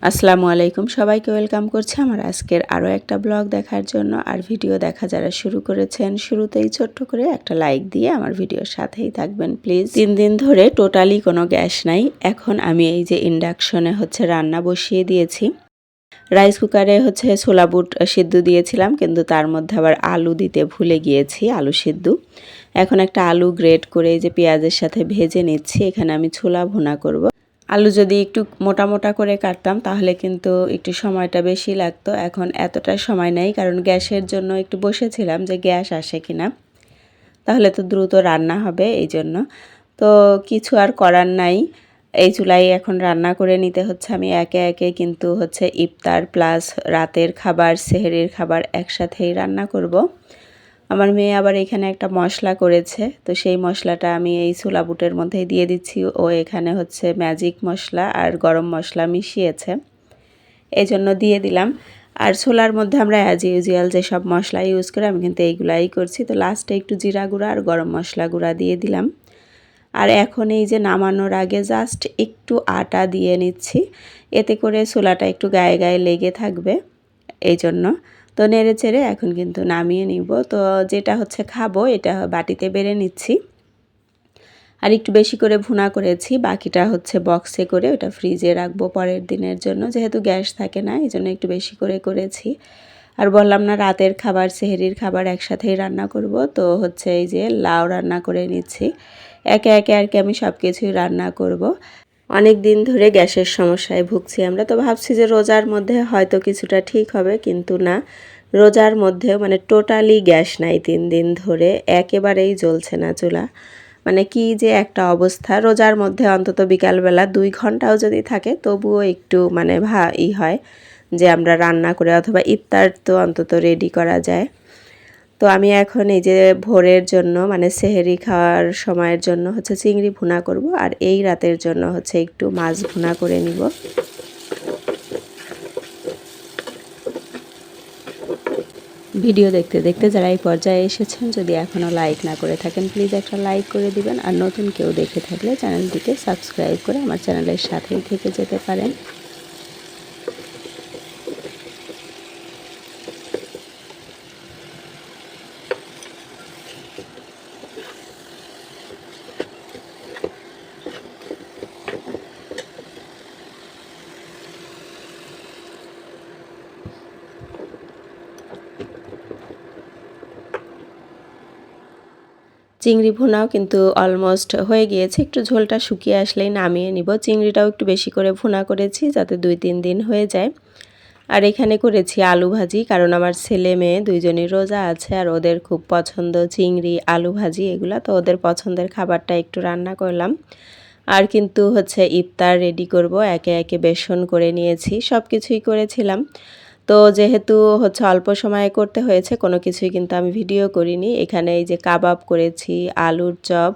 আসসালামু আলাইকুম, সবাইকে ওয়েলকাম করছি আমার আজকের আরও একটা ব্লগ দেখার জন্য। আর ভিডিও দেখা যারা শুরু করেছেন, শুরুতেই ছোট্ট করে একটা লাইক দিয়ে আমার ভিডিওর সাথেই থাকবেন প্লিজ। 3 দিন ধরে টোটালি কোনো গ্যাস নাই। এখন আমি এই যে ইন্ডাকশনে রান্না বসিয়ে দিয়েছি। রাইস কুকারে ছোলা বুট সিদ্ধ দিয়েছিলাম, কিন্তু তার মধ্যে আবার আলু দিতে ভুলে গিয়েছি, আলু সিদ্ধ। এখন একটা আলু গ্রেট করে এই যে পেঁয়াজের সাথে ভেজে নিচ্ছি। এখানে আমি ছোলা ভুনা করব। আলু যদি একটু মোটা মোটা করে কাটতাম তাহলে কিন্তু একটু সময়টা বেশি লাগতো। এখন এতটা সময় নেই, কারণ গ্যাসের জন্য একটু বসেছিলাম যে গ্যাস আসে কিনা, তাহলে তো দ্রুত রান্না হবে, এই জন্য। তো কিছু আর করার নাই, এই চুলায় এখন রান্না করে নিতে হচ্ছে। আমি একে একে কিন্তু ইফতার প্লাস রাতের খাবার, সেহরির খাবার একসাথেই রান্না করব। আমার মেয়ে আবার এখানে একটা মশলা করেছে, তো সেই মশলাটা আমি এই ছোলা বুটের মধ্যেই দিয়ে দিচ্ছি। ও এখানে ম্যাজিক মশলা আর গরম মশলা মিশিয়েছে, এই জন্য দিয়ে দিলাম। আর ছোলার মধ্যে আমরা অ্যাজ ইউজুয়াল যেসব মশলা ইউজ করি, আমি কিন্তু এইগুলাই করছি। তো লাস্টে একটু জিরা গুঁড়া আর গরম মশলা গুঁড়া দিয়ে দিলাম। আর এখন এই যে নামানোর আগে জাস্ট একটু আটা দিয়ে নিচ্ছি, এতে করে ছোলাটা একটু গায়ে গায়ে লেগে থাকবে, এই জন্য। তো নেড়ে চেড়ে এখন কিন্তু নামিয়ে নিব। তো যেটা খাবো এটা বাটিতে বেড়ে নিচ্ছি। আর একটু বেশি করে ভুনা করেছি, বাকিটা বক্সে করে ওটা ফ্রিজে রাখবো পরের দিনের জন্য, যেহেতু গ্যাস থাকে না, এই জন্য একটু বেশি করে করেছি। আর বললাম না, রাতের খাবার সেহরির খাবার একসাথেই রান্না করব। তো এই যে লাউ রান্না করে নিচ্ছি। একে একে আর কি আমি সব কিছুই রান্না করব। অনেক দিন ধরে গ্যাসের সমস্যায় ভুগছি আমরা, তো ভাবছি যে রোজার মধ্যে হয়তো কিছুটা ঠিক হবে, কিন্তু না, রোজার মধ্যেও মানে টোটালি গ্যাস নাই 3 দিন ধরে, একেবারেই জ্বলছে না চুলা। মানে কি যে একটা অবস্থা। রোজার মধ্যে অন্তত বিকালবেলা 2 ঘন্টাও যদি থাকে তবুও একটু মানে হয় যে আমরা রান্না করে, অথবা ইফতার তো অন্তত রেডি করা যায়। তো আমি এখন এই যে ভোরের জন্য মানে সেহরি খাওয়ার সময়ের জন্য চিংড়ি ভুনা করব, আর এই রাতের জন্য একটু মাছ ভুনা করে নিব। ভিডিও দেখতে দেখতে যারা এই পর্যায়ে এসেছেন, যদি এখনও লাইক না করে থাকেন প্লিজ একটা লাইক করে দিবেন। আর নতুন কেউ দেখে থাকলে চ্যানেলটিকে সাবস্ক্রাইব করে আমার চ্যানেলের সাথেই থেকে যেতে পারেন। চিংড়ি ভুনাও কিন্তু অলমোস্ট হয়ে গিয়েছে, একটু ঝোলটা শুকিয়ে আসলেই নামিয়ে নিব। চিংড়িটাও একটু বেশি করে ভুনা করেছি যাতে 2-3 দিন হয়ে যায়। আর এখানে করেছি আলু ভাজি, কারণ আমার ছেলে মেয়ে দুইজনই রোজা আছে, আর ওদের খুব পছন্দ চিংড়ি আলু ভাজি এগুলা, তো ওদের পছন্দের খাবারটা একটু রান্না করলাম। আর কিন্তু ইফতার রেডি করব, একে একে বেসন করে নিয়েছি, সব কিছুই করেছিলাম। তো যেহেতু অল্প সময়ে করতে হয়েছে, কোনো কিছুই কিন্তু আমি ভিডিও করিনি। এখানে এই যে কাবাব করেছি, আলুর চপ,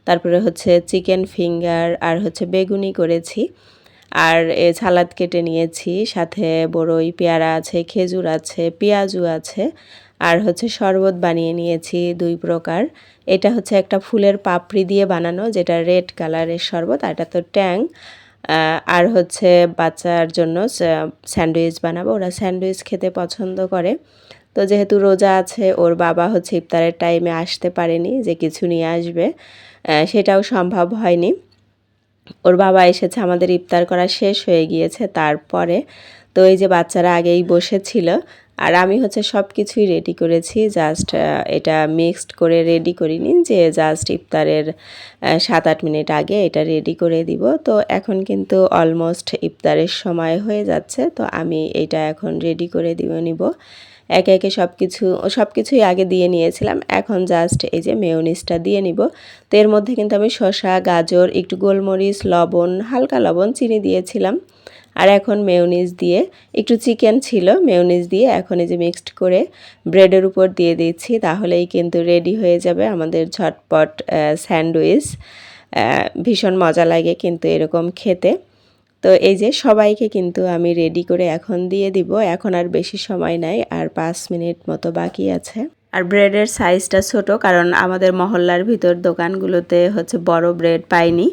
তারপরে চিকেন ফিঙ্গার, আর বেগুনি করেছি। আর সালাদ কেটে নিয়েছি, সাথে বড়ই, পেয়ারা আছে, খেজুর আছে, পেঁয়াজু আছে, আর শরবত বানিয়ে নিয়েছি 2 প্রকার। এটা একটা ফুলের পাপড়ি দিয়ে বানানো, যেটা রেড কালারের শরবত, আর এটা তো ট্যাং। আর বাচ্চার জন্য স্যান্ডউইচ বানাবো, ওরা স্যান্ডউইচ খেতে পছন্দ করে। তো যেহেতু রোজা আছে, ওর বাবা ইফতারের টাইমে আসতে পারেনি যে কিছু নিয়ে আসবে, সেটাও সম্ভব হয়নি। ওর বাবা এসেছে, আমাদের ইফতার করা শেষ হয়ে গিয়েছে তারপরে। তো এই যে বাচ্চারা আগেই বসেছিল, আর আমি সব কিছুই রেডি করেছি, জাস্ট এটা মিক্সড করে রেডি করিনি, যে জাস্ট ইফতারের 7-8 মিনিট আগে এটা রেডি করে দিব। তো এখন কিন্তু অলমোস্ট ইফতারের সময় হয়ে যাচ্ছে, তো আমি এটা এখন রেডি করে নিব। একে একে সব কিছুই আগে দিয়ে নিয়েছিলাম, এখন জাস্ট এই যে মেয়োনিজটা দিয়ে নিব। তো এর মধ্যে কিন্তু আমি শসা, গাজর, একটু গোলমরিচ, লবণ, হালকা লবণ, চিনি দিয়েছিলাম। আর এখন মেয়োনিজ দিয়ে, একটু চিকেন ছিল, মেয়োনিজ দিয়ে এখন এই যে মিক্সড করে ব্রেডের উপর দিয়ে দিচ্ছি, তাহলেই কিন্তু রেডি হয়ে যাবে আমাদের ঝটপট স্যান্ডউইচ। ভীষণ মজা লাগে কিন্তু এরকম খেতে। তো এই যে সবাইকে কিন্তু আমি রেডি করে এখন দিয়ে দিব। এখন আর বেশি সময় নাই, আর 5 মিনিট মতো বাকি আছে। আর ব্রেডের সাইজটা ছোট, কারণ আমাদের মহল্লার ভিতর দোকানগুলোতে বড় ব্রেড পাইনি।